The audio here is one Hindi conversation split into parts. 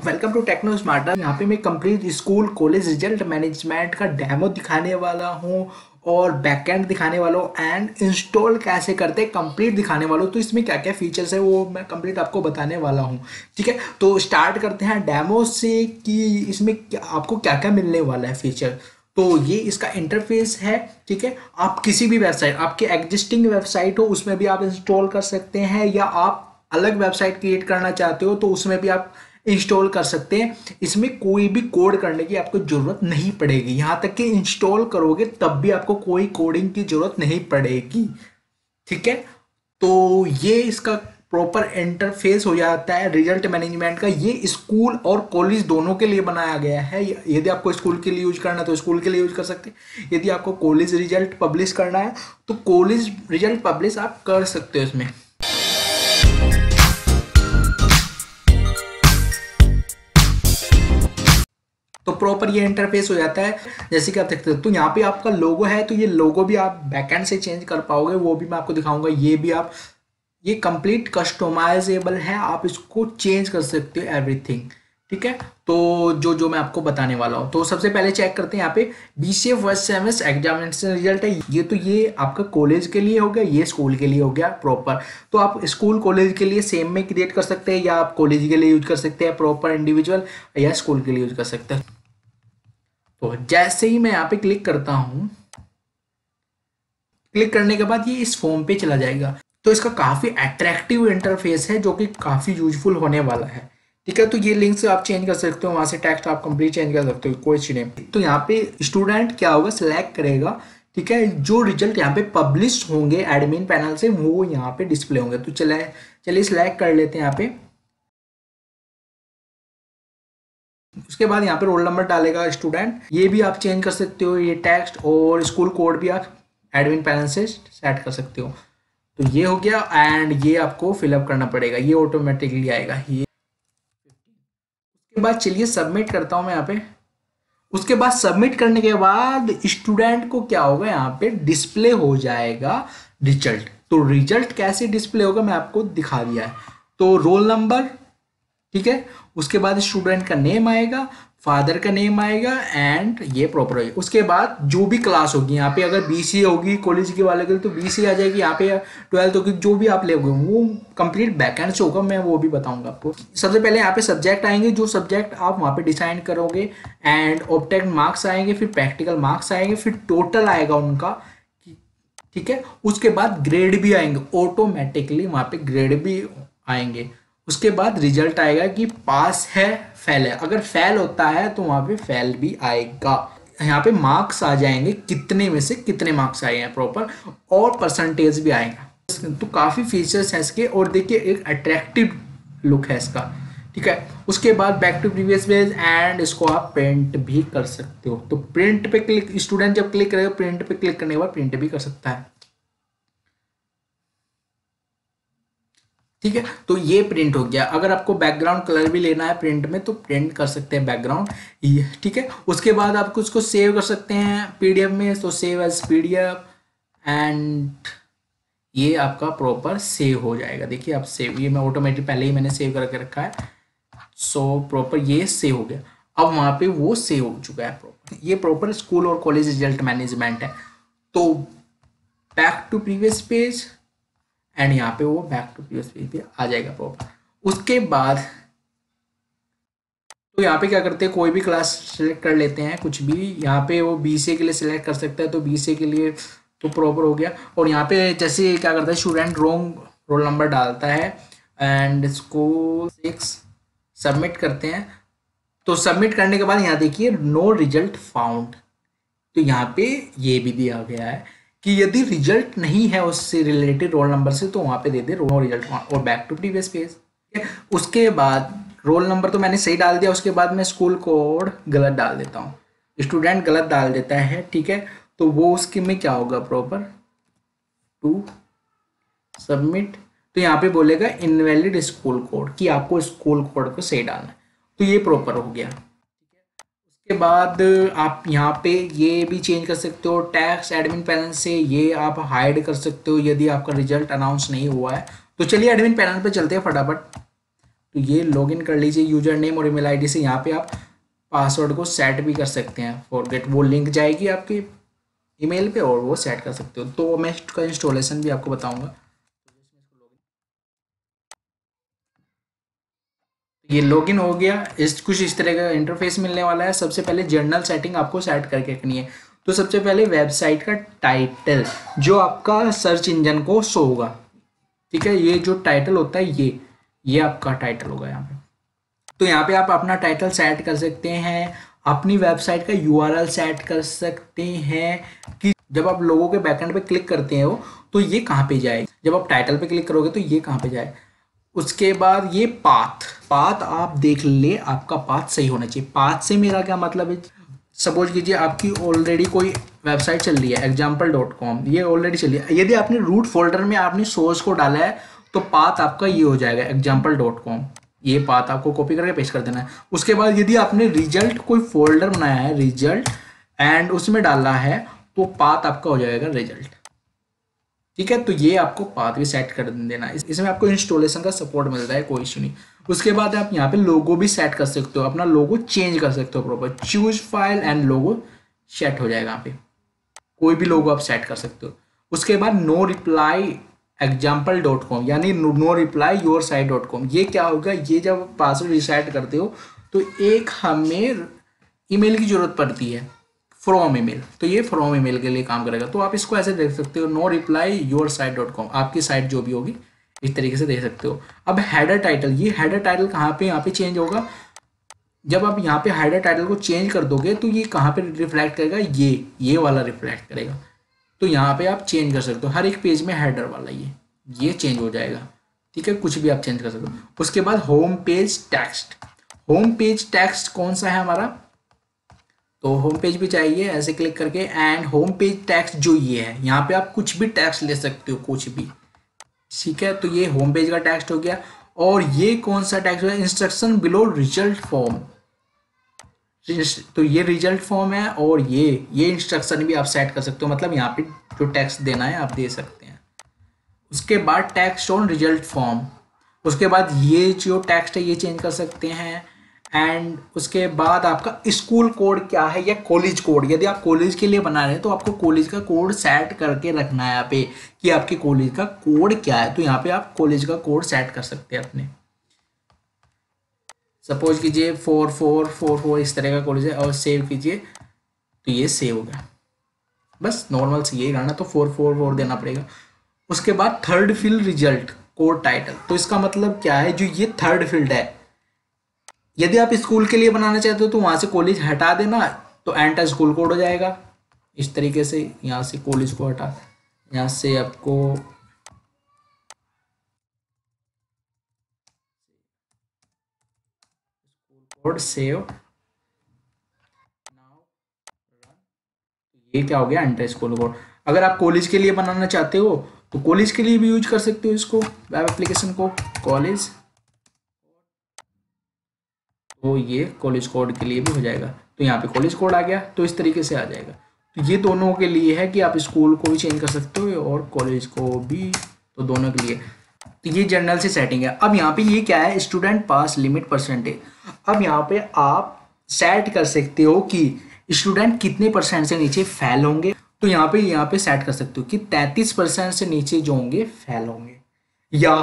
Welcome to techno smarter. यहाँ पे मैं complete school college result management का डेमो दिखाने वाला हूँ और बैकएंड दिखाने वाला हूँ एंड इंस्टॉल कैसे करते हैं कंप्लीट दिखाने वाला हूँ। तो इसमें क्या क्या फीचर्स है वो मैं कंप्लीट आपको बताने वाला हूँ। ठीक है, तो स्टार्ट करते हैं डेमो से कि इसमें आपको क्या क्या मिलने वाला है फीचर। तो ये इसका इंटरफेस है। ठीक है, आप किसी भी वेबसाइट, आपकी एग्जिस्टिंग वेबसाइट हो उसमें भी आप इंस्टॉल कर सकते हैं, या आप अलग वेबसाइट क्रिएट करना चाहते हो तो उसमें भी आप इंस्टॉल कर सकते हैं। इसमें कोई भी कोड करने की आपको जरूरत नहीं पड़ेगी, यहाँ तक कि इंस्टॉल करोगे तब भी आपको कोई कोडिंग की जरूरत नहीं पड़ेगी। ठीक है, तो ये इसका प्रॉपर इंटरफेस हो जाता है रिजल्ट मैनेजमेंट का। ये स्कूल और कॉलेज दोनों के लिए बनाया गया है। यदि आपको स्कूल के लिए यूज करना है तो स्कूल के लिए यूज कर सकते हैं, यदि आपको कॉलेज रिजल्ट पब्लिश करना है तो कॉलेज रिजल्ट पब्लिश आप कर सकते हो इसमें। तो प्रॉपर ये इंटरफेस हो जाता है जैसे कि आप देखते हो। तो यहाँ पे आपका लोगो है, तो ये लोगो भी आप बैकएंड से चेंज कर पाओगे, वो भी मैं आपको दिखाऊंगा। ये भी आप, ये कंप्लीट कस्टमाइजेबल है, आप इसको चेंज कर सकते हो एवरीथिंग। ठीक है, तो जो जो मैं आपको बताने वाला हूँ, तो सबसे पहले चेक करते हैं यहाँ पे BCA first semester examination result है ये। तो ये आपका कॉलेज के लिए हो गया, ये स्कूल के लिए हो गया प्रॉपर। तो आप स्कूल कॉलेज के लिए सेम में क्रिएट कर सकते हैं, या आप कॉलेज के लिए यूज कर सकते हैं प्रॉपर इंडिविजुअल, या स्कूल के लिए यूज कर सकते हैं। तो जैसे ही मैं यहाँ पे क्लिक करता हूँ, क्लिक करने के बाद ये इस फॉर्म पे चला जाएगा। तो इसका काफ़ी अट्रैक्टिव इंटरफेस है जो कि काफ़ी यूजफुल होने वाला है। ठीक है, तो ये लिंक से आप चेंज कर सकते हो, वहाँ से टेक्स्ट आप कंप्लीट चेंज कर सकते हो, कोई चीज़ नहीं। तो यहाँ पे स्टूडेंट क्या होगा, सिलेक्ट करेगा। ठीक है, जो रिजल्ट यहाँ पे पब्लिश होंगे एडमिन पैनल से वो यहाँ पे डिस्प्ले होंगे। तो चलिए सिलेक्ट कर लेते हैं यहाँ पे। उसके बाद यहाँ पे रोल नंबर डालेगा स्टूडेंट, ये भी आप चेंज कर सकते हो, ये टेक्स्ट और स्कूल कोड भी आप एडमिन पैनल से सेट कर सकते हो। तो ये हो गया एंड ये आपको फिलअप करना पड़ेगा, ये ऑटोमेटिकली आएगा ये। उसके बाद चलिए सबमिट करता हूँ मैं यहाँ पे। उसके बाद सबमिट करने के बाद स्टूडेंट को क्या होगा, यहाँ पे डिस्प्ले हो जाएगा रिजल्ट। तो रिजल्ट कैसे डिस्प्ले होगा मैं आपको दिखा दिया है। तो रोल नंबर, ठीक है, उसके बाद स्टूडेंट का नेम आएगा, फादर का नेम आएगा एंड ये प्रॉपर होगी। उसके बाद जो भी क्लास होगी यहाँ पे, अगर BCA होगी कॉलेज के वाले के लिए तो BCA आ जाएगी, यहाँ पे 12th होगी, जो भी आप लेोगे वो कंप्लीट बैकएंड से होगा, मैं वो भी बताऊंगा आपको। सबसे पहले यहाँ पे सब्जेक्ट आएंगे, जो सब्जेक्ट आप वहाँ पे डिसाइड करोगे एंड ऑब्जेक्ट मार्क्स आएंगे, फिर प्रैक्टिकल मार्क्स आएंगे, फिर टोटल आएगा उनका। ठीक है, उसके बाद ग्रेड भी आएंगे ऑटोमेटिकली, वहाँ पे ग्रेड भी आएंगे। उसके बाद रिजल्ट आएगा कि पास है फेल है, अगर फेल होता है तो वहाँ पे फेल भी आएगा। यहाँ पे मार्क्स आ जाएंगे, कितने में से कितने मार्क्स आए हैं प्रॉपर, और परसेंटेज भी आएगा। तो काफ़ी फीचर्स हैं इसके, और देखिए एक अट्रैक्टिव लुक है इसका। ठीक है, उसके बाद back to previous page and इसको आप प्रिंट भी कर सकते हो। तो प्रिंट पे क्लिक, स्टूडेंट जब क्लिक करेगा प्रिंट पे क्लिक करने के बाद प्रिंट भी कर सकता है। ठीक है, तो ये प्रिंट हो गया। अगर आपको बैकग्राउंड कलर भी लेना है प्रिंट में तो प्रिंट कर सकते हैं बैकग्राउंड ये। ठीक है, उसके बाद आप उसको सेव कर सकते हैं PDF में, तो सेव एज PDF एंड ये आपका प्रॉपर सेव हो जाएगा। देखिए आप सेव, ये मैं ऑटोमेटिक पहले ही मैंने सेव करके रखा है। सो प्रॉपर ये सेव हो गया, अब वहाँ पे वो सेव हो चुका है प्रॉपर। ये प्रॉपर स्कूल और कॉलेज रिजल्ट मैनेजमेंट है। तो back to previous page and यहाँ पे वो बैक टू प्रीवियस पेज पे आ जाएगा प्रॉपर। उसके बाद तो यहाँ पे क्या करते हैं, कोई भी क्लास सेलेक्ट कर लेते हैं कुछ भी। यहाँ पे वो BCA के लिए सिलेक्ट कर सकता है, तो BCA के लिए तो प्रॉपर हो गया। और यहाँ पे जैसे क्या करता है, स्टूडेंट रोल नंबर डालता है एंड इसको 6 सबमिट करते हैं। तो सबमिट करने के बाद यहाँ देखिए नो रिजल्ट फाउंड, तो यहाँ पे ये भी दिया गया है कि यदि रिजल्ट नहीं है उससे रिलेटेड रोल नंबर से तो वहाँ पे दे दे नो रिजल्ट और बैक टू प्रीवियस पेज। उसके बाद रोल नंबर तो मैंने सही डाल दिया, उसके बाद मैं स्कूल कोड गलत डाल देता हूँ, स्टूडेंट गलत डाल देता है। ठीक है, तो वो उसके में क्या होगा, प्रॉपर टू सबमिट, तो यहाँ पे बोलेगा इनवैलिड स्कूल कोड, कि आपको स्कूल कोड को सही डालना है। तो ये प्रॉपर हो गया। के बाद आप यहाँ पे ये भी चेंज कर सकते हो, टैक्स एडमिन पैनल से ये आप हाइड कर सकते हो यदि आपका रिजल्ट अनाउंस नहीं हुआ है। तो चलिए एडमिन पैनल पे चलते हैं फटाफट। तो ये लॉगिन कर लीजिए यूजर नेम और ईमेल आईडी से। यहाँ पे आप पासवर्ड को सेट भी कर सकते हैं, फॉरगेट, वो लिंक जाएगी आपकी ईमेल पे और वो सेट कर सकते हो। तो मैं इसका इंस्टॉलेशन भी आपको बताऊंगा। ये लॉगिन हो गया, इस कुछ इस तरह का इंटरफेस मिलने वाला है। सबसे पहले जर्नल सेटिंग आपको सेट करके रखनी है। तो सबसे पहले वेबसाइट का टाइटल जो आपका सर्च इंजन को शो होगा, ठीक है, ये जो टाइटल होता है ये आपका टाइटल होगा यहाँ पे। तो यहाँ पे आप अपना टाइटल सेट कर सकते हैं, अपनी वेबसाइट का यूआरएल सेट कर सकते हैं कि जब आप लोगों के बैकएंड पे क्लिक करते हो तो ये कहाँ पे जाए, जब आप टाइटल पे क्लिक करोगे तो ये कहाँ पे जाए। उसके बाद ये पाथ आप देख ले, आपका पाथ सही होना चाहिए। पाथ से मेरा क्या मतलब है, सपोज कीजिए आपकी ऑलरेडी कोई वेबसाइट चल रही है example.com, ये ऑलरेडी चल रही है। यदि आपने रूट फोल्डर में आपने सोर्स को डाला है तो पाथ आपका ये हो जाएगा example.com। ये पाथ आपको कॉपी करके पेस्ट कर देना है। उसके बाद यदि आपने रिजल्ट कोई फोल्डर बनाया है रिजल्ट एंड उसमें डाला है तो पाथ आपका हो जाएगा रिजल्ट, ठीक है। तो ये आपको पाथ भी सेट कर देना है। इसमें आपको इंस्टॉलेशन का सपोर्ट मिलता है, कोई इशू नहीं। उसके बाद आप यहाँ पे लोगो भी सेट कर सकते हो, अपना लोगो चेंज कर सकते हो proper, choose file and logo set हो जाएगा। यहाँ पे कोई भी लोगो आप सेट कर सकते हो। उसके बाद नो रिप्लाई example.com यानी नो रिप्लाई योर साइट.com, ये क्या होगा, ये जब पासवर्ड रिसेट करते हो तो एक हमें ईमेल की जरूरत पड़ती है फ्रॉम ईमेल, तो ये फ्रॉम ईमेल के लिए काम करेगा। तो आप इसको ऐसे देख सकते हो, नो रिप्लाई योर साइट.com, आपकी साइट जो भी होगी इस तरीके से देख सकते हो। अब हेडर टाइटल, ये हेडर टाइटल कहाँ पे यहाँ पे चेंज होगा, जब आप यहाँ पे हेडर टाइटल को चेंज कर दोगे तो ये कहाँ पे रिफ्लेक्ट करेगा, ये वाला रिफ्लेक्ट करेगा। तो यहाँ पे आप चेंज कर सकते हो, हर एक पेज में हेडर वाला ये चेंज हो जाएगा, ठीक है, कुछ भी आप चेंज कर सकते हो। उसके बाद home page text, home page text कौन सा है हमारा, तो होम पेज भी चाहिए, ऐसे क्लिक करके एंड होम पेज टेक्स्ट जो ये है, यहाँ पे आप कुछ भी टेक्स्ट ले सकते हो, कुछ भी, ठीक है। तो ये होम पेज का टेक्स्ट हो गया। और ये कौन सा टेक्स्ट है, इंस्ट्रक्शन बिलो रिजल्ट फॉर्म, तो ये रिजल्ट फॉर्म है और ये इंस्ट्रक्शन भी आप सेट कर सकते हो, मतलब यहाँ पे जो टेक्स्ट देना है आप दे सकते हैं। उसके बाद टेक्स्ट ऑन रिजल्ट फॉर्म, उसके बाद ये जो टेक्स्ट है ये चेंज कर सकते हैं। एंड उसके बाद आपका स्कूल कोड क्या है या कॉलेज कोड, यदि आप कॉलेज के लिए बना रहे हैं तो आपको कॉलेज का कोड सेट करके रखना है यहाँ पे कि आपके कॉलेज का कोड क्या है। तो यहाँ पे आप कॉलेज का कोड सेट कर सकते हैं अपने, सपोज कीजिए 4444 इस तरह का कॉलेज है और सेव कीजिए तो ये सेव हो गया। बस नॉर्मल से ये करना, तो 444 देना पड़ेगा। उसके बाद third field result code title, तो इसका मतलब क्या है, जो ये थर्ड फील्ड है, यदि आप स्कूल के लिए बनाना चाहते हो तो वहां से कॉलेज हटा देना, तो एंटर स्कूल कोड हो जाएगा। इस तरीके से यहाँ से कॉलेज को हटा, यहाँ से आपको कोड सेव, ये क्या हो गया, एंटर स्कूल कोड। अगर आप कॉलेज के लिए बनाना चाहते हो तो कॉलेज के लिए भी यूज कर सकते हो इसको, वेब एप्लीकेशन को कॉलेज, तो ये कॉलेज कोड के लिए भी हो जाएगा। तो यहाँ पे कॉलेज कोड आ गया, तो इस तरीके से आ जाएगा। तो ये दोनों के लिए है कि आप स्कूल को भी चेंज कर सकते हो और कॉलेज को भी, तो दोनों के लिए। तो ये जनरल से सेटिंग है। अब यहाँ पे ये क्या है, स्टूडेंट पास लिमिट परसेंटेज। अब यहाँ पे आप सेट कर सकते हो कि स्टूडेंट कितने परसेंट से नीचे फेल होंगे। तो यहाँ पे सेट कर सकते हो कि 33% से नीचे जो होंगे फेल होंगे, या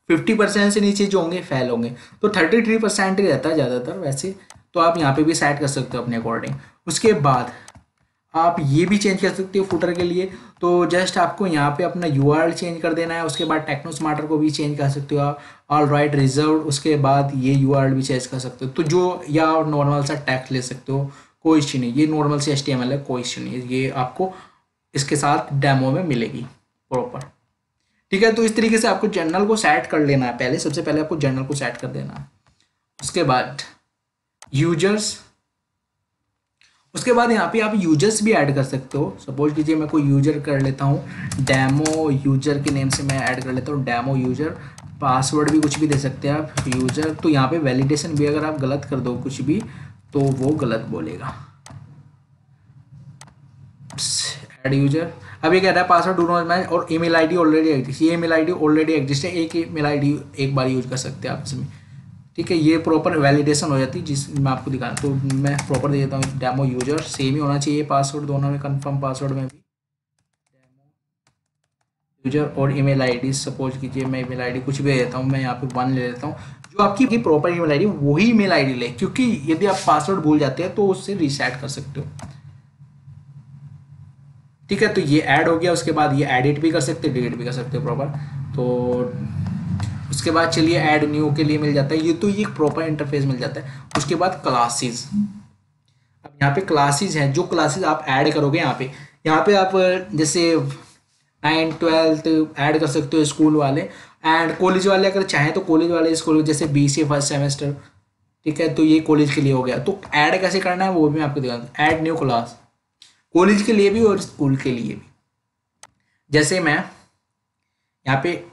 50% से नीचे जो होंगे फेल होंगे। तो 33% ही रहता है ज़्यादातर वैसे, तो आप यहाँ पे भी सेट कर सकते हो अपने अकॉर्डिंग। उसके बाद आप ये भी चेंज कर सकते हो फुटर के लिए, तो जस्ट आपको यहाँ पे अपना यूआरएल चेंज कर देना है। उसके बाद टेक्नो स्मार्टर को भी चेंज कर सकते हो आप, ऑल राइट रिजर्व, उसके बाद ये यूआरएल भी चेंज कर सकते हो। तो जो, या नॉर्मल सा टेक्स्ट ले सकते हो, कोई इश्यू नहीं, ये नॉर्मल से HTML है, कोई इश्यू नहीं है, ये आपको इसके साथ डेमो में मिलेगी प्रॉपर, ठीक है। तो इस तरीके से आपको जर्नल को सेट कर लेना है, पहले सबसे पहले आपको जर्नल को सेट कर देना है। उसके बाद यूजर्स, उसके बाद यहाँ पे आप यूजर्स भी ऐड कर सकते हो। सपोज कीजिए मैं कोई यूजर कर लेता हूँ, डेमो यूजर के नेम से मैं ऐड कर लेता हूँ डेमो यूजर। पासवर्ड भी कुछ भी दे सकते हैं आप यूजर। तो यहाँ पे वैलिडेशन भी अगर आप गलत कर दो कुछ भी तो वो गलत बोलेगा। ऐड यूजर, अब ये कह रहा है पासवर्ड डू नॉट मैच और ईमेल आईडी ऑलरेडी एग्जिस्ट। ये ईमेल आईडी ऑलरेडी एग्जिस्ट है, एक ईमेल आईडी एक बार यूज कर सकते हैं आप इसमें। ठीक है, ये प्रॉपर वैलिडेशन हो जाती है जिस मैं आपको दिखा, तो मैं प्रॉपर दे देता हूँ डेमो यूजर, सेम ही होना चाहिए पासवर्ड दोनों में, कंफर्म पासवर्ड में भी यूजर और ईमेल आईडी, सपोज कीजिए मैं ईमेल आईडी कुछ भी दे देता हूँ, मैं यहाँ पे 1 ले लेता हूँ, जो आपकी प्रॉपर ईमेल आईडी वही ईमेल आईडी ले, क्योंकि यदि आप पासवर्ड भूल जाते हैं तो उससे रीसेट कर सकते हो। ठीक है, तो ये ऐड हो गया, उसके बाद ये एडिट भी कर सकते हैं, डिलीट भी कर सकते हो प्रॉपर। तो उसके बाद चलिए ऐड न्यू के लिए मिल जाता है, ये तो ये प्रॉपर इंटरफेस मिल जाता है। उसके बाद क्लासेस, अब यहाँ पे क्लासेस हैं, जो क्लासेस आप ऐड करोगे यहाँ पे आप जैसे 9th-12th ऐड कर सकते हो स्कूल वाले, एंड कॉलेज वाले अगर चाहें तो कॉलेज वाले स्कूल जैसे BCA फर्स्ट सेमेस्टर। ठीक है, तो ये कॉलेज के लिए हो गया। तो ऐड कैसे करना है वो भी मैं आपको दिखाता हूँ। ऐड न्यू क्लास, कॉलेज के लिए भी और स्कूल के लिए भी। जैसे मैं यहाँ पे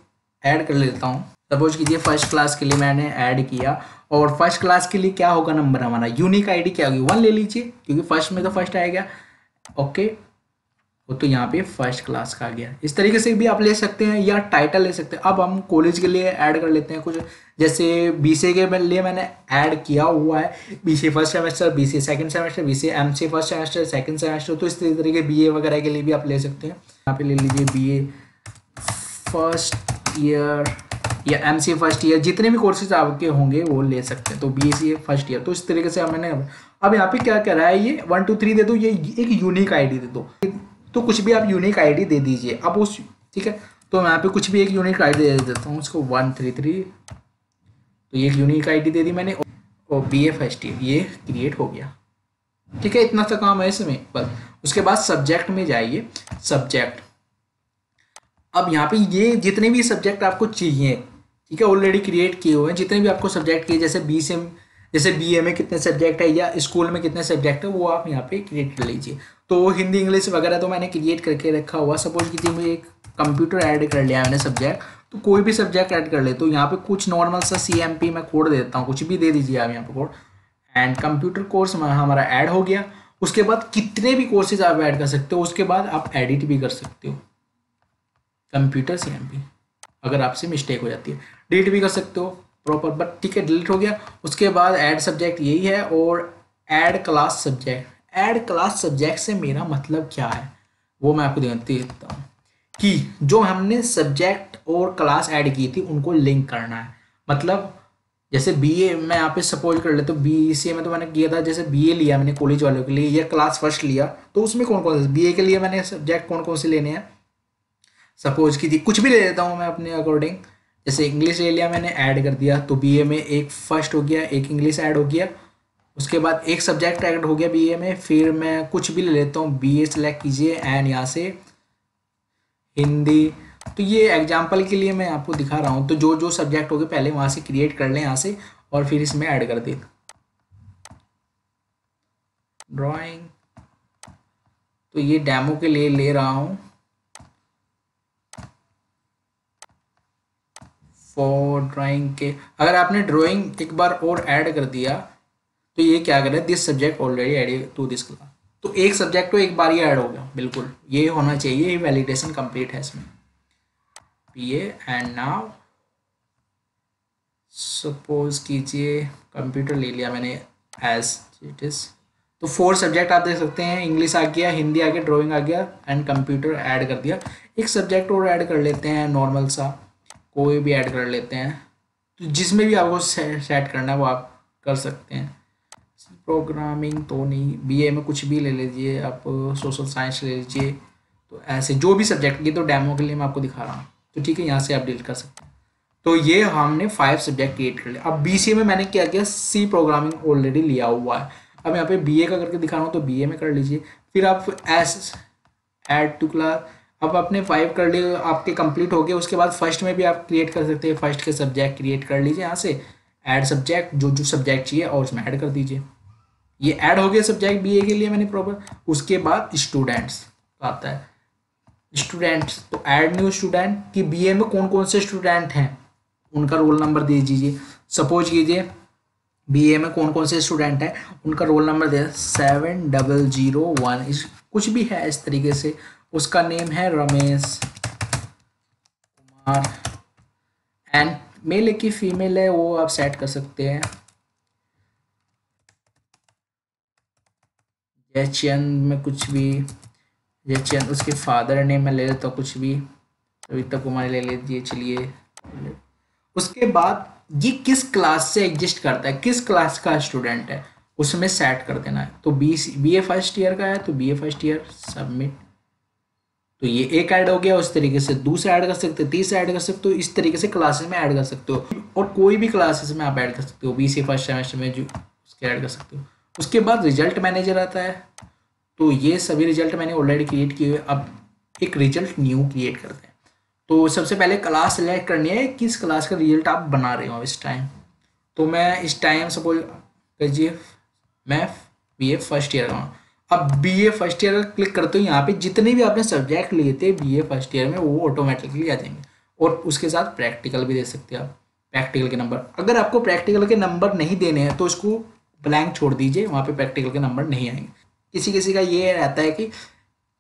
ऐड कर लेता हूँ, सपोज कीजिए फर्स्ट क्लास के लिए मैंने ऐड किया, और फर्स्ट क्लास के लिए क्या होगा नंबर हमारा, यूनिक आईडी क्या होगी 1 ले लीजिए, क्योंकि फर्स्ट में तो फर्स्ट आएगा। ओके, वो तो यहाँ पे फर्स्ट क्लास का आ गया। इस तरीके से भी आप ले सकते हैं, या टाइटल ले सकते हैं। अब हम कॉलेज के लिए ऐड कर लेते हैं कुछ, जैसे BCA के लिए मैंने ऐड किया हुआ है BCA first semester, BCA second semester, BCA MC first semester, second semester. तो इस तरीके BA वगैरह के लिए भी आप ले सकते हैं। यहाँ पे ले लीजिए BA फर्स्ट ईयर या MC फर्स्ट ईयर, जितने भी कोर्सेज आपके होंगे वो ले सकते हैं। तो BCA फर्स्ट ईयर, तो इस तरीके से मैंने अब यहाँ पे क्या कह रहा है, ये 1 2 3 दे दो, ये एक यूनिक आईडी दे दो, तो कुछ भी आप यूनिक आईडी दे दीजिए। अब उस, ठीक है, तो मैं यहाँ पे कुछ भी एक यूनिक आईडी दे देता हूँ उसको 133, तो ये एक यूनिक आईडी दे दी मैंने, और BA फर्स्ट ईयर ये क्रिएट हो गया। ठीक है, इतना सा काम है इसमें बस। उसके बाद सब्जेक्ट में जाइए, सब्जेक्ट। अब यहाँ पे ये जितने भी सब्जेक्ट आपको चाहिए, ठीक है, ऑलरेडी क्रिएट किए हुए हैं, जितने भी आपको सब्जेक्ट किए, जैसे जैसे BA में कितने सब्जेक्ट है या स्कूल में कितने सब्जेक्ट है, वो आप यहाँ पे क्रिएट कर लीजिए। तो हिंदी इंग्लिश वगैरह तो मैंने क्रिएट करके रखा हुआ। सपोज कीजिए मैं एक कंप्यूटर ऐड कर लिया मैंने सब्जेक्ट, तो कोई भी सब्जेक्ट ऐड कर ले, तो यहाँ पे कुछ नॉर्मल सा CMP मैं कोड दे देता हूँ, कुछ भी दे दीजिए आप यहाँ पे कोड, एंड कंप्यूटर कोर्स हमारा ऐड हो गया। उसके बाद कितने भी कोर्सेज आप ऐड कर सकते हो, उसके बाद आप एडिट भी कर सकते हो, कंप्यूटर CMP। अगर आपसे मिस्टेक हो जाती है डिलीट भी कर सकते हो प्रॉपर, बट ठीक है, डिलीट हो गया। उसके बाद ऐड सब्जेक्ट यही है, और add class subject. Add class subject से मेरा मतलब क्या है वो मैं आपको देता हूँ, कि जो हमने सब्जेक्ट और क्लास ऐड की थी उनको लिंक करना है। मतलब जैसे BA मैं यहाँ पे सपोज कर लेता हूँ, BCA में तो मैंने किया था, जैसे BA लिया मैंने कॉलेज वालों के लिए, या क्लास फर्स्ट लिया, तो उसमें कौन कौन से BA के लिए मैंने सब्जेक्ट कौन कौन से लेने हैं, सपोज कीजिए कुछ भी ले लेता हूँ मैं अपने अकॉर्डिंग। जैसे इंग्लिश ले लिया मैंने, ऐड कर दिया, तो BA में एक फर्स्ट हो गया, एक इंग्लिश ऐड हो गया। उसके बाद एक सब्जेक्ट ऐड हो गया BA में। फिर मैं कुछ भी ले लेता हूँ, BA सेलेक्ट कीजिए, एंड यहाँ से हिंदी। तो ये एग्जाम्पल के लिए मैं आपको दिखा रहा हूँ। तो जो जो सब्जेक्ट हो गए पहले वहाँ से क्रिएट कर लें यहाँ से, और फिर इसमें ऐड कर दें ड्राइंग। तो ये डेमो के लिए ले रहा हूँ, फॉर ड्राइंग के। अगर आपने ड्राइंग एक बार और ऐड कर दिया तो ये क्या करें, this subject already add to this class, तो एक सब्जेक्ट तो एक बार ही ऐड हो गया। बिल्कुल ये होना चाहिए, ये वैलिडेशन कंप्लीट है इसमें। BA एंड नाउ सपोज कीजिए कंप्यूटर ले लिया मैंने एज इट इज, तो 4 सब्जेक्ट आप देख सकते हैं, इंग्लिश आ गया, हिंदी आ गया, ड्राइंग आ गया, एंड कंप्यूटर ऐड कर दिया। एक सब्जेक्ट और ऐड कर लेते हैं, नॉर्मल सा कोई भी ऐड कर लेते हैं, तो जिसमें भी आपको सेट करना है वो आप कर सकते हैं। प्रोग्रामिंग तो नहीं, BA में कुछ भी ले लीजिए आप, सोशल साइंस ले लीजिए। तो ऐसे जो भी सब्जेक्ट, ये तो डेमो के लिए मैं आपको दिखा रहा हूँ, तो ठीक है, यहाँ से आप डील कर सकते हैं। तो ये हमने 5 सब्जेक्ट क्रिएट कर लिया। अब BCA में मैंने क्या किया, C प्रोग्रामिंग ऑलरेडी लिया हुआ है। अब यहाँ पे BA का करके दिखा रहा हूँ, तो BA में कर लीजिए। फिर आप एस ऐड टू क्लास, अब आपने 5 कर लिए, आपके कंप्लीट हो गए। उसके बाद फर्स्ट में भी आप क्रिएट कर सकते हैं, फर्स्ट के सब्जेक्ट क्रिएट कर लीजिए यहाँ से, ऐड सब्जेक्ट, जो जो सब्जेक्ट चाहिए और उसमें ऐड कर दीजिए। ये ऐड हो गया सब्जेक्ट BA के लिए मैंने प्रॉपर। उसके बाद स्टूडेंट्स आता है, स्टूडेंट्स, तो ऐड न्यू स्टूडेंट कि BA में कौन कौन से स्टूडेंट हैं उनका रोल नंबर दे दीजिए। सपोज कीजिए BA में कौन कौन से स्टूडेंट हैं उनका रोल नंबर दे 7001, कुछ भी है इस तरीके से। उसका नेम है रमेश कुमार, एंड मेल है कि फीमेल है वो आप सेट कर सकते हैं। जयचंद में कुछ भी, जयचंद, उसके फादर नेम में ले लेता हूँ कुछ भी, रोहिता कुमार ले लीजिए चलिए। उसके बाद ये किस क्लास से एग्जिस्ट करता है, किस क्लास का स्टूडेंट है, उसमें सेट कर देना है। तो बी ए फर्स्ट ईयर का है तो बी ए फर्स्ट ईयर सबमिट। तो ये एक ऐड हो गया। उस तरीके से दूसरा ऐड कर सकते हो, तीसरा ऐड कर सकते हो, इस तरीके से क्लासेस में ऐड कर सकते हो, और कोई भी क्लासेस में आप ऐड कर सकते हो, बी सी फर्स्ट सेमेस्टर में जो उसके ऐड कर सकते हो। उसके बाद रिजल्ट मैनेजर आता है। तो ये सभी रिजल्ट मैंने ऑलरेडी क्रिएट किए हुए। अब एक रिजल्ट न्यू क्रिएट करते हैं। तो सबसे पहले क्लास सेलेक्ट करनी है, किस क्लास का रिजल्ट आप बना रहे हो इस टाइम। तो मैं इस टाइम सपोज कहिए मैं बी ए फर्स्ट ईयर का हूँ। अब बी ए फर्स्ट ईयर का क्लिक करते हो, यहाँ पे जितने भी आपने सब्जेक्ट लिए थे बी ए फर्स्ट ईयर में वो ऑटोमेटिकली आ जाएंगे, और उसके साथ प्रैक्टिकल भी दे सकते हैं आप। प्रैक्टिकल के नंबर, अगर आपको प्रैक्टिकल के नंबर नहीं देने हैं तो इसको ब्लैंक छोड़ दीजिए, वहाँ पे प्रैक्टिकल के नंबर नहीं आएंगे। किसी किसी का ये रहता है कि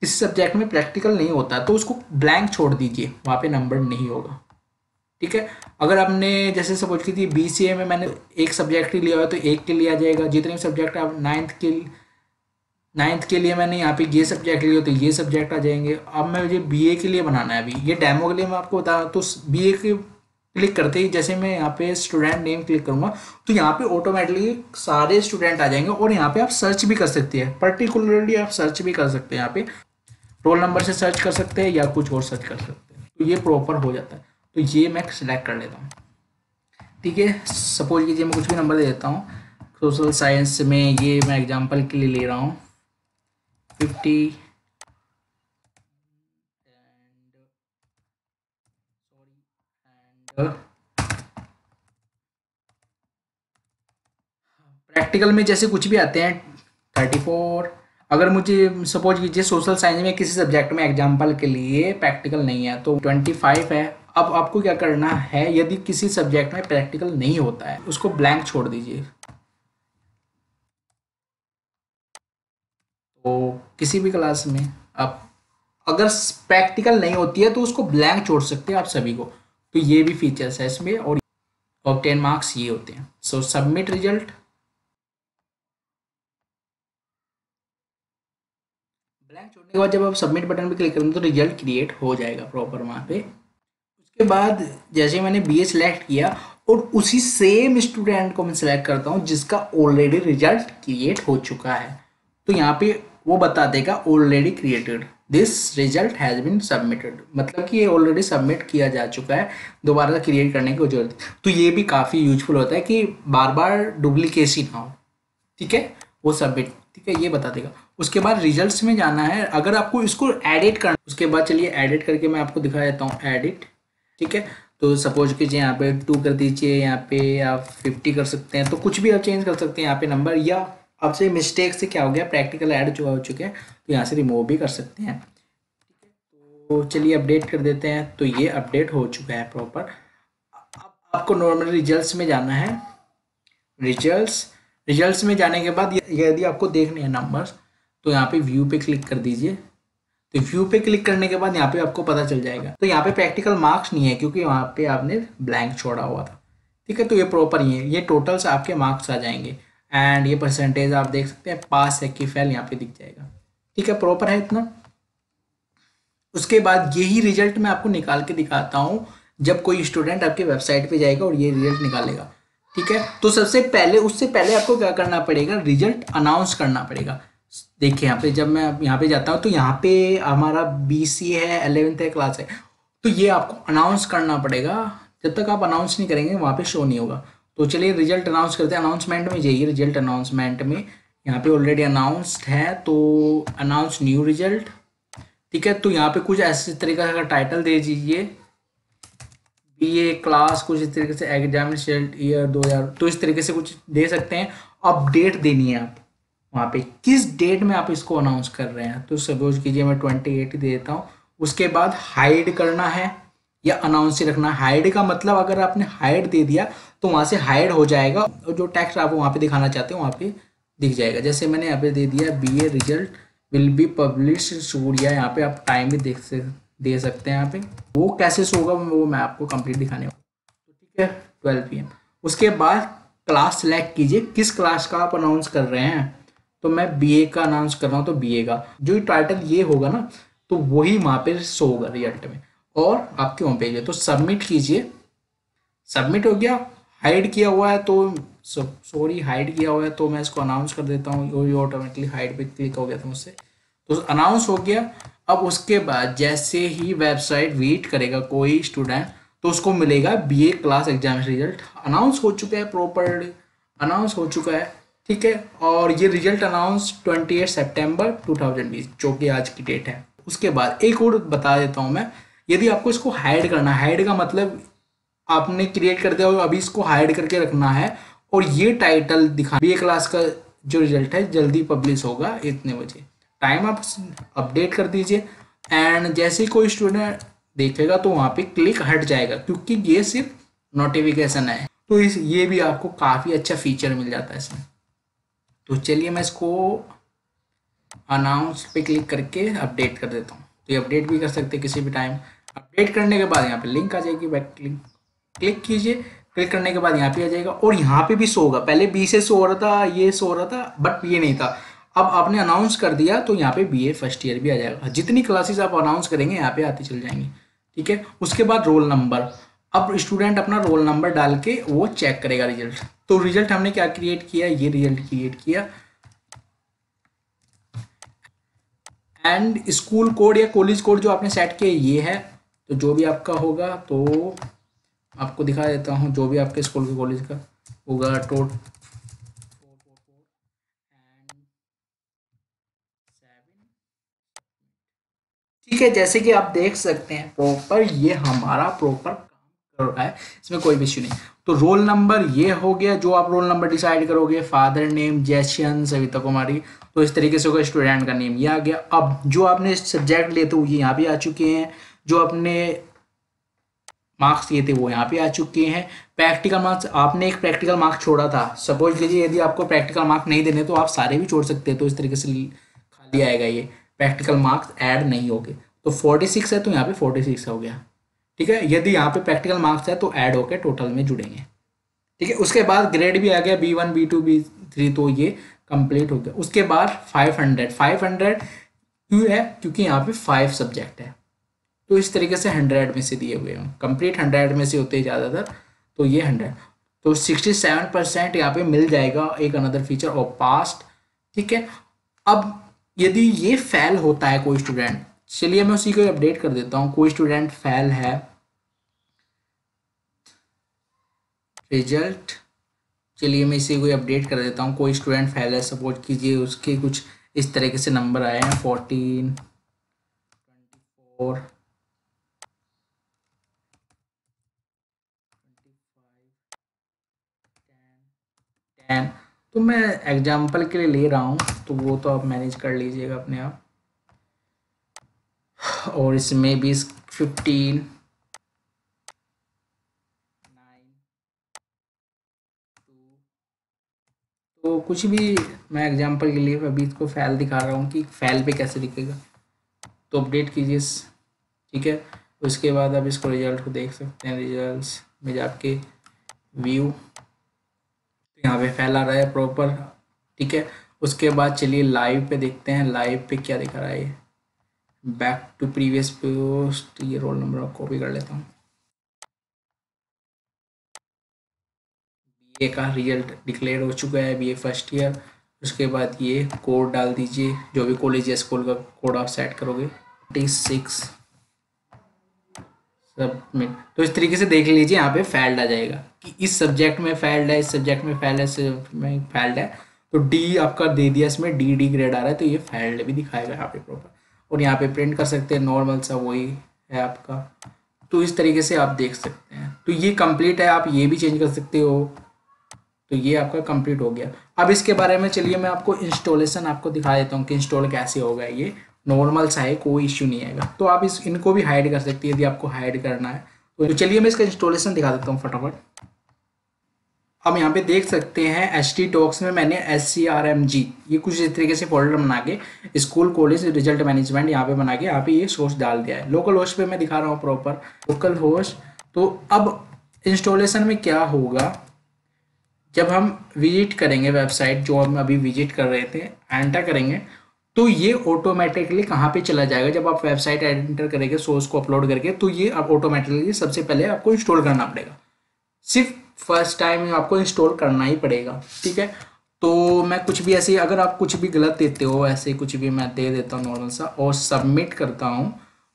इस सब्जेक्ट में प्रैक्टिकल नहीं होता तो उसको ब्लैंक छोड़ दीजिए, वहाँ पे नंबर नहीं होगा। ठीक है। अगर आपने जैसे सपोज की थी बी सी ए में मैंने एक सब्जेक्ट ही लिया हुआ तो एक के लिए आ जाएगा। जितने सब्जेक्ट आप नाइन्थ के लिए मैंने यहाँ पे ये सब्जेक्ट लिए तो ये सब्जेक्ट आ जाएंगे। अब मैं मुझे बी ए के लिए बनाना है, अभी ये डेमो के लिए मैं आपको बता रहा हूँ। तो बी ए के क्लिक करते ही जैसे मैं यहाँ पे स्टूडेंट नेम क्लिक करूँगा तो यहाँ पे ऑटोमेटिकली सारे स्टूडेंट आ जाएंगे, और यहाँ पे आप सर्च भी कर सकते हैं, पर्टिकुलरली आप सर्च भी कर सकते हैं। यहाँ पे रोल नंबर से सर्च कर सकते हैं या कुछ और सर्च कर सकते हैं, तो ये प्रॉपर हो जाता है। तो ये मैं सिलेक्ट कर लेता हूँ। ठीक है, सपोज कीजिए मैं कुछ भी नंबर दे देता हूँ। सोशल साइंस में ये मैं एग्जांपल के लिए ले रहा हूँ 50 एंड प्रैक्टिकल में जैसे कुछ भी आते हैं 34। अगर मुझे सपोज कीजिए सोशल साइंस में किसी सब्जेक्ट में एग्जांपल के लिए प्रैक्टिकल नहीं है तो 25 है। अब आपको क्या करना है, यदि किसी सब्जेक्ट में प्रैक्टिकल नहीं होता है उसको ब्लैंक छोड़ दीजिए। तो किसी भी क्लास में आप अगर प्रैक्टिकल नहीं होती है तो उसको ब्लैंक छोड़ सकते हैं आप सभी को। तो ये भी फीचर्स है इसमें, और ऑब्टेन मार्क्स ये होते हैं। सो सबमिट रिजल्ट, ब्लैंक छोड़ने के बाद जब आप सबमिट बटन पे क्लिक करेंगे तो रिजल्ट क्रिएट हो जाएगा प्रॉपर वहाँ पे। उसके बाद जैसे मैंने बी ए सिलेक्ट किया और उसी सेम स्टूडेंट को मैं सिलेक्ट करता हूँ जिसका ऑलरेडी रिजल्ट क्रिएट हो चुका है, तो यहाँ पे वो बता देगा already created, this result has been submitted, मतलब कि ये ऑलरेडी सबमिट किया जा चुका है, दोबारा क्रिएट करने की जरूरत है। तो ये भी काफ़ी यूजफुल होता है कि बार बार डुप्लीकेसी ना हो। ठीक है, वो सबमिट, ठीक है, ये बता देगा। उसके बाद रिजल्ट्स में जाना है, अगर आपको इसको एडिट करना, उसके बाद चलिए एडिट करके मैं आपको दिखा देता हूँ एडिट। ठीक है, तो सपोज कीजिए यहाँ पे 2 कर दीजिए, यहाँ पे आप 50 कर सकते हैं, तो कुछ भी आप चेंज कर सकते हैं यहाँ पे नंबर, या आपसे मिस्टेक से क्या हो गया प्रैक्टिकल ऐड जो हो चुके हैं तो यहाँ से रिमूव भी कर सकते हैं। ठीक है, तो चलिए अपडेट कर देते हैं। तो ये अपडेट हो चुका है प्रॉपर। अब आपको नॉर्मल रिजल्ट्स में जाना है। रिजल्ट्स में जाने के बाद यदि आपको देखने हैं नंबर्स तो यहाँ पे व्यू पे क्लिक कर दीजिए। तो व्यू पे क्लिक करने के बाद यहाँ पे आपको पता चल जाएगा। तो यहाँ पे प्रैक्टिकल मार्क्स नहीं है क्योंकि वहाँ पे आपने ब्लैंक छोड़ा हुआ था। ठीक है, तो ये प्रॉपर ही है, ये टोटल से आपके मार्क्स आ जाएंगे एंड ये परसेंटेज आप देख सकते हैं, पास है कि फेल यहाँ पे दिख जाएगा। ठीक है, प्रॉपर है इतना। उसके बाद यही रिजल्ट मैं आपको निकाल के दिखाता हूँ जब कोई स्टूडेंट आपके वेबसाइट पे जाएगा और ये रिजल्ट निकालेगा। ठीक है, तो सबसे पहले उससे पहले आपको क्या करना पड़ेगा, रिजल्ट अनाउंस करना पड़ेगा। देखिए यहाँ पे जब मैं यहाँ पे जाता हूँ तो यहाँ पे हमारा BC है, 11th है क्लास है, तो ये आपको अनाउंस करना पड़ेगा। जब तक आप अनाउंस नहीं करेंगे वहाँ पे शो नहीं होगा। तो चलिए रिजल्ट अनाउंस करते हैं। अनाउंसमेंट में जाइए, रिजल्ट अनाउंसमेंट में यहाँ पे ऑलरेडी अनाउंस्ड है तो अनाउंस न्यू रिजल्ट। ठीक है, तो यहाँ पे कुछ ऐसे तरीके का टाइटल दे दीजिए, BA क्लास, कुछ इस तरीके से एग्जाम रिजल्ट ईयर 2000, तो इस तरीके से कुछ दे सकते हैं। अपडेट देनी है आप वहाँ पे किस डेट में आप इसको अनाउंस कर रहे हैं। तो सपोज कीजिए मैं 28 दे देता हूँ। उसके बाद हाइड करना है या अनाउंस ही रखना है। हाइड का मतलब अगर आपने हाइड दे दिया तो वहाँ से हाइड हो जाएगा और जो टेक्स्ट आप वहाँ पे दिखाना चाहते हो वहाँ पे दिख जाएगा। जैसे मैंने यहाँ पे दे दिया BA result will be publish Surya, यहाँ पे आप टाइम भी दे सकते हैं। यहाँ पे वो कैसे शो होगा वो मैं आपको कंप्लीट दिखाने वाला। तो ठीक ठीक है 12 PM। उसके बाद क्लास सेलेक्ट कीजिए, किस क्लास का आप अनाउंस कर रहे हैं। तो मैं बीए का अनाउंस कर रहा हूँ, तो बीए का जो टाइटल ये होगा ना, तो वही वहाँ पे शो होगा रिजल्ट में और आपके होम पेज है। तो सबमिट कीजिए, सबमिट हो गया। हाइड किया हुआ है तो सॉरी हाइड किया हुआ है तो मैं इसको अनाउंस कर देता हूँ, ये ऑटोमेटिकली हाइड पे क्लिक हो गया था मुझसे, तो अनाउंस हो गया। अब उसके बाद जैसे ही वेबसाइट विजिट करेगा कोई स्टूडेंट, तो उसको मिलेगा BA class exam result announce हो चुका है, प्रॉपर अनाउंस हो चुका है। ठीक है, और ये रिजल्ट अनाउंस 28 सितंबर 2020 जो कि आज की डेट है। उसके बाद एक और बता देता हूँ मैं, यदि आपको इसको हाइड करना है, हाइड का मतलब आपने क्रिएट कर दिया और अभी इसको हाइड करके रखना है, और ये टाइटल दिखा बीए क्लास का जो रिजल्ट है जल्दी पब्लिश होगा इतने बजे, टाइम आप अपडेट कर दीजिए। एंड जैसे ही कोई स्टूडेंट देखेगा तो वहाँ पे क्लिक हट जाएगा, क्योंकि ये सिर्फ नोटिफिकेशन है। तो इस ये भी आपको काफ़ी अच्छा फीचर मिल जाता है इसमें। तो चलिए मैं इसको अनाउंस पे क्लिक करके अपडेट कर देता हूँ। तो ये अपडेट भी कर सकते हैं किसी भी टाइम। अपडेट करने के बाद यहाँ पे लिंक आ जाएगी, बैक लिंक क्लिक कीजिए, क्लिक करने के बाद यहाँ पे आ जाएगा और यहाँ पे भी शो होगा। पहले बी से शो हो रहा था, ये शो हो रहा था, बट ये नहीं था। अब आपने अनाउंस कर दिया तो यहाँ पे बीए फर्स्ट ईयर भी आ जाएगा। जितनी क्लासेस आप अनाउंस करेंगे यहाँ पे आती चल जाएंगी। ठीक है, उसके बाद रोल नंबर। अब स्टूडेंट अपना रोल नंबर डाल के वो चेक करेगा रिजल्ट। तो रिजल्ट हमने क्या क्रिएट किया, ये रिजल्ट क्रिएट किया। एंड स्कूल कोड या कॉलेज कोड जो आपने सेट किया ये है। तो जो भी आपका होगा, तो आपको दिखा देता हूँ, जो भी आपके स्कूल के कॉलेज का होगा टोट 444 एंड 7। ठीक है, जैसे कि आप देख सकते हैं प्रॉपर ये हमारा प्रॉपर काम कर रहा है, इसमें कोई भी इश्यू नहीं। तो रोल नंबर ये हो गया, जो आप रोल नंबर डिसाइड करोगे। फादर नेम जैशियन सविता कुमारी, तो इस तरीके से होगा। स्टूडेंट का नेम ये आ गया। अब जो आपने सब्जेक्ट लिए थे वो ये यहाँ पे आ चुके हैं, जो आपने मार्क्स दिए थे वो यहाँ पे आ चुके हैं। प्रैक्टिकल मार्क्स, आपने एक प्रैक्टिकल मार्क्स छोड़ा था, सपोज कीजिए यदि आपको प्रैक्टिकल मार्क्स नहीं देने तो आप सारे भी छोड़ सकते हैं। तो इस तरीके से खाली आएगा, ये प्रैक्टिकल मार्क्स ऐड नहीं होंगे। तो 46 है तो यहाँ पे 46 हो गया। ठीक है, यदि यहाँ पे प्रैक्टिकल मार्क्स है तो ऐड होकर टोटल में जुड़ेंगे। ठीक है, उसके बाद ग्रेड भी आ गया B1 B2 B3, तो ये कंप्लीट हो गया। उसके बाद 500 क्यों है, क्योंकि यहाँ पे 5 सब्जेक्ट है। तो इस तरीके से 100 में से दिए हुए हैं, कंप्लीट 100 में से होते हैं ज़्यादातर। तो ये 100, तो 67% यहाँ पे मिल जाएगा एक अनदर फीचर ऑफ पास्ट। ठीक है, अब यदि ये फेल होता है कोई स्टूडेंट, चलिए मैं उसी को अपडेट कर देता हूँ। कोई स्टूडेंट फेल है, रिजल्ट, चलिए मैं इसी को अपडेट कर देता हूँ। कोई स्टूडेंट फेल है, सपोज कीजिए उसके कुछ इस तरीके से नंबर आए हैं 14 24 10। तो मैं एग्जाम्पल के लिए ले रहा हूँ, तो वो तो आप मैनेज कर लीजिएगा अपने आप। और इसमें भी 15 9 2, तो कुछ भी मैं एग्जाम्पल के लिए अभी इसको फैल दिखा रहा हूँ कि फैल पे कैसे दिखेगा। तो अपडेट कीजिए। ठीक है, उसके बाद आप इसको रिजल्ट को देख सकते हैं। रिजल्ट्स में जाके व्यू, यहाँ पे फैला रहा है प्रॉपर। ठीक है, उसके बाद चलिए लाइव पे देखते हैं, लाइव पे क्या दिखा रहा है। बैक टू प्रीवियस पोस्ट, ये रोल नंबर कॉपी कर लेता हूँ। बीए का रिजल्ट डिक्लेयर हो चुका है, बीए फर्स्ट ईयर। उसके बाद ये कोड डाल दीजिए, जो भी कॉलेज या स्कूल का कोड आप सेट करोगे। 26 सबमिट। तो इस तरीके से देख लीजिए, यहाँ पे फेल्ड आ जाएगा कि इस सब्जेक्ट में फेल्ड है, इस सब्जेक्ट में फेल्ड है, इस सब्जेक्ट में फेल्ड है। तो डी आपका दे दिया, इसमें डी ग्रेड आ रहा है, तो ये फेल्ड भी दिखाएगा यहाँ पे प्रॉपर। और यहाँ पे प्रिंट कर सकते हैं, नॉर्मल सा वही है आपका। तो इस तरीके से आप देख सकते हैं। तो ये कंप्लीट है, आप ये भी चेंज कर सकते हो। तो ये आपका कंप्लीट हो गया। अब इसके बारे में चलिए मैं आपको इंस्टॉलेशन आपको दिखा देता हूँ कि इंस्टॉल कैसे होगा। ये नॉर्मल सा है, कोई इश्यू नहीं आएगा। तो आप इनको भी हाइड कर सकती है यदि आपको हाइड करना है। तो चलिए मैं इसका इंस्टॉलेशन दिखा देता हूँ फटाफट। अब यहाँ पे देख सकते हैं HT टॉक्स में मैंने SCRMG ये कुछ इस तरीके से फोल्डर बना के स्कूल कॉलेज रिजल्ट मैनेजमेंट यहाँ पे बना के यहाँ पे ये सोर्स डाल दिया है। लोकल होस्ट पे मैं दिखा रहा हूँ प्रॉपर लोकल होस्ट। तो अब इंस्टॉलेशन में क्या होगा, जब हम विजिट करेंगे वेबसाइट जो हम अभी विजिट कर रहे थे, एंटर करेंगे तो ये ऑटोमेटिकली कहाँ पे चला जाएगा। जब आप वेबसाइट एंटर करेंगे सोर्स को अपलोड करके, तो ये आप ऑटोमेटिकली सबसे पहले आपको इंस्टॉल करना पड़ेगा। सिर्फ फर्स्ट टाइम आपको इंस्टॉल करना ही पड़ेगा, ठीक है। तो मैं कुछ भी ऐसे, अगर आप कुछ भी गलत देते हो, ऐसे कुछ भी मैं दे देता हूँ नॉर्मल सा और सबमिट करता हूँ,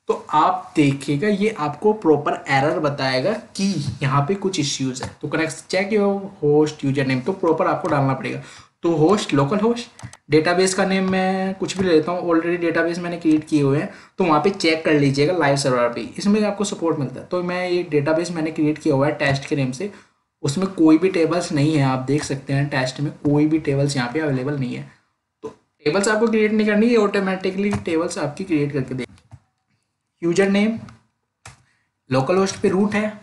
तो आप देखिएगा ये आपको प्रॉपर एरर बताएगा कि यहाँ पे कुछ इश्यूज है। तो connect check your host user name, तो प्रॉपर आपको डालना पड़ेगा। तो होस्ट, लोकल होस्ट, डेटाबेस का नेम मैं कुछ भी ले लेता हूँ, ऑलरेडी डेटाबेस मैंने क्रिएट किए हुए हैं, तो वहाँ पे चेक कर लीजिएगा लाइव सर्वर पे, इसमें आपको सपोर्ट मिलता है। तो मैं ये डेटाबेस मैंने क्रिएट किया हुआ है टेस्ट के नेम से, उसमें कोई भी टेबल्स नहीं है, आप देख सकते हैं टेस्ट में कोई भी टेबल्स यहाँ पे अवेलेबल नहीं है। तो टेबल्स आपको क्रिएट नहीं करनी है, ऑटोमेटिकली टेबल्स आपकी क्रिएट करके दे। यूजर नेम लोकल होस्ट पे रूट है,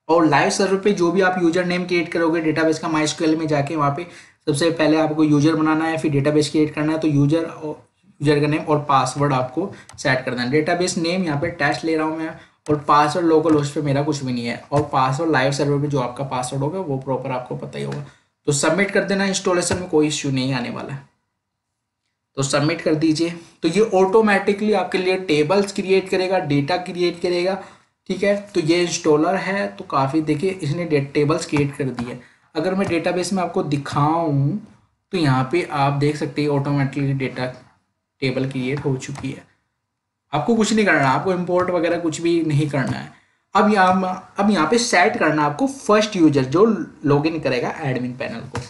और लाइव सर्वर पे जो भी आप यूजर नेम क्रिएट करोगे डेटाबेस का MySQL में जाके, वहाँ पे सबसे पहले आपको यूजर बनाना है, फिर डेटाबेस क्रिएट करना है। तो यूजर का नेम और पासवर्ड आपको सेट करना है। डेटाबेस नेम यहाँ पे टेस्ट ले रहा हूँ मैं, और पासवर्ड लोकल होस्ट पे मेरा कुछ भी नहीं है, और पासवर्ड लाइव सर्वर पे जो आपका पासवर्ड होगा वो प्रॉपर आपको पता ही होगा। तो सबमिट कर देना, इंस्टॉलेशन में कोई इश्यू नहीं आने वाला है। तो सबमिट कर दीजिए। तो ये ऑटोमेटिकली आपके लिए टेबल्स क्रिएट करेगा, डेटा क्रिएट करेगा, ठीक है। तो ये इंस्टॉलर है, तो काफ़ी देखिए इसने टेबल्स क्रिएट कर दिए। अगर मैं डेटाबेस में आपको दिखाऊं तो यहाँ पे आप देख सकते हैं ऑटोमेटिकली डेटा टेबल क्रिएट हो चुकी है। आपको कुछ नहीं करना, आपको इंपोर्ट वगैरह कुछ भी नहीं करना है। अब यहाँ पे सेट करना आपको फर्स्ट यूजर जो लॉगिन करेगा एडमिन पैनल को,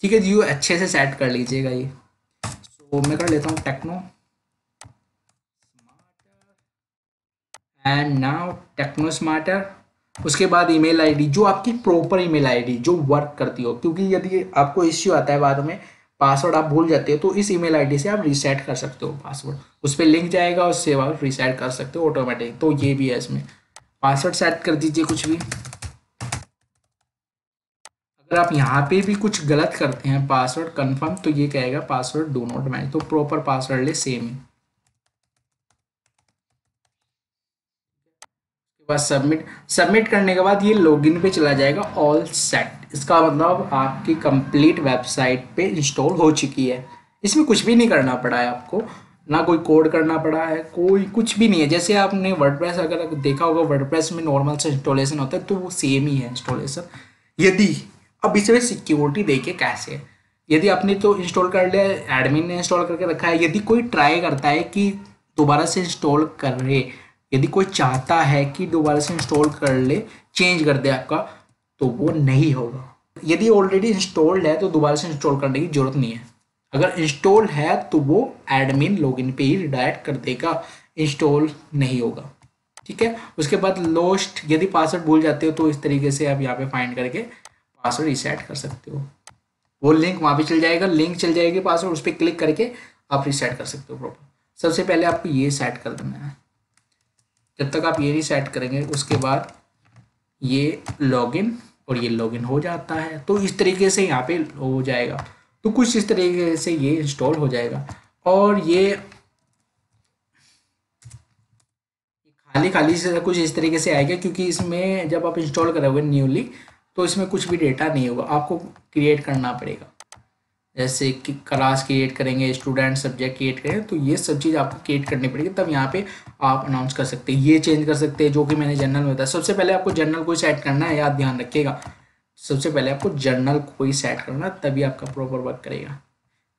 ठीक है जी। अच्छे से सेट कर लीजिएगा ये। तो मैं कर लेता हूँ techno and now techno smarter. उसके बाद ईमेल आईडी, जो आपकी प्रॉपर ईमेल आईडी जो वर्क करती हो, क्योंकि यदि आपको इश्यू आता है बाद में पासवर्ड आप भूल जाते हो, तो इस ईमेल आईडी से आप रीसेट कर सकते हो पासवर्ड, उस पर लिंक जाएगा, उससे आप रीसेट कर सकते हो ऑटोमेटिक। तो ये भी है इसमें। पासवर्ड सेट कर दीजिए कुछ भी। अगर आप यहाँ पे भी कुछ गलत करते हैं पासवर्ड कंफर्म, तो ये कहेगा पासवर्ड डू नॉट मैच, तो प्रॉपर पासवर्ड ले सेम ही। बस सबमिट करने के बाद ये लॉगिन पे चला जाएगा ऑल सेट। इसका मतलब आपकी कंप्लीट वेबसाइट पे इंस्टॉल हो चुकी है। इसमें कुछ भी नहीं करना पड़ा है आपको, ना कोई कोड करना पड़ा है, कोई कुछ भी नहीं है। जैसे आपने वर्डप्रेस अगर देखा होगा, वर्डप्रेस में नॉर्मल से इंस्टॉलेशन होता है, तो वो सेम ही है इंस्टॉलेशन। यदि अब इसमें सिक्योरिटी देखिए कैसे है। यदि आपने तो इंस्टॉल कर लिया, एडमिन ने इंस्टॉल करके रखा है, यदि कोई ट्राई करता है कि दोबारा से इंस्टॉल करे, यदि कोई चाहता है कि दोबारा से इंस्टॉल कर ले, चेंज कर दे आपका, तो वो नहीं होगा। यदि ऑलरेडी इंस्टॉल्ड है तो दोबारा से इंस्टॉल करने की जरूरत नहीं है। अगर इंस्टॉल है तो वो एडमिन लॉगिन पे ही रिडायरेक्ट कर देगा, इंस्टॉल नहीं होगा, ठीक है। उसके बाद लोस्ट, यदि पासवर्ड भूल जाते हो तो इस तरीके से आप यहाँ पे फाइंड करके पासवर्ड रीसेट कर सकते हो। वो लिंक वहाँ पे चल जाएगा, लिंक चल जाएगी पासवर्ड, उस पर क्लिक करके आप रीसेट कर सकते हो प्रॉपर। सबसे पहले आपको ये सेट कर देना है। जब तक आप ये नहीं सेट करेंगे, उसके बाद ये लॉगिन, और ये लॉगिन हो जाता है। तो इस तरीके से यहाँ पे हो जाएगा। तो कुछ इस तरीके से ये इंस्टॉल हो जाएगा। और ये खाली खाली से कुछ इस तरीके से आएगा, क्योंकि इसमें जब आप इंस्टॉल करोगे न्यूली, तो इसमें कुछ भी डेटा नहीं होगा, आपको क्रिएट करना पड़ेगा। जैसे कि क्लास क्रिएट करेंगे, स्टूडेंट सब्जेक्ट क्रिएट करेंगे, तो ये सब चीज़ आपको क्रिएट करनी पड़ेगी, तब यहाँ पे आप अनाउंस कर सकते हैं। ये चेंज कर सकते हैं, जो कि मैंने जनरल में बताया। सबसे पहले आपको जनरल को सेट करना है, याद ध्यान रखिएगा। सबसे पहले आपको जनरल को ही सेट करना, तभी आपका प्रॉपर वर्क करेगा,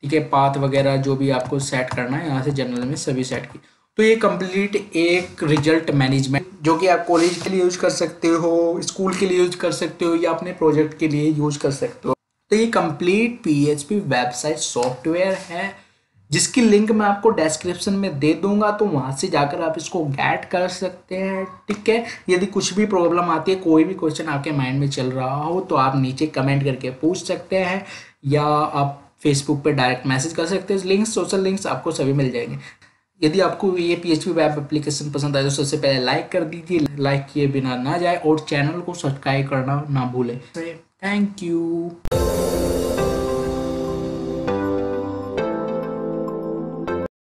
ठीक है। पाथ वगैरह जो भी आपको सेट करना है, यहाँ से जनरल में सभी सेट की। तो ये कंप्लीट एक रिजल्ट मैनेजमेंट, जो कि आप कॉलेज के लिए यूज कर सकते हो, स्कूल के लिए यूज कर सकते हो, या अपने प्रोजेक्ट के लिए यूज कर सकते हो। तो ये कंप्लीट PHP वेबसाइट सॉफ्टवेयर है, जिसकी लिंक मैं आपको डिस्क्रिप्शन में दे दूंगा, तो वहां से जाकर आप इसको गेट कर सकते हैं, ठीक है। यदि कुछ भी प्रॉब्लम आती है, कोई भी क्वेश्चन आपके माइंड में चल रहा हो, तो आप नीचे कमेंट करके पूछ सकते हैं, या आप फेसबुक पे डायरेक्ट मैसेज कर सकते हैं। लिंक्स, सोशल लिंक्स आपको सभी मिल जाएंगे। यदि आपको ये PHP वेब एप्लीकेशन पसंद आए तो सबसे पहले लाइक कर दीजिए, लाइक किए बिना ना जाए, और चैनल को सब्सक्राइब करना ना भूलें। Thank you.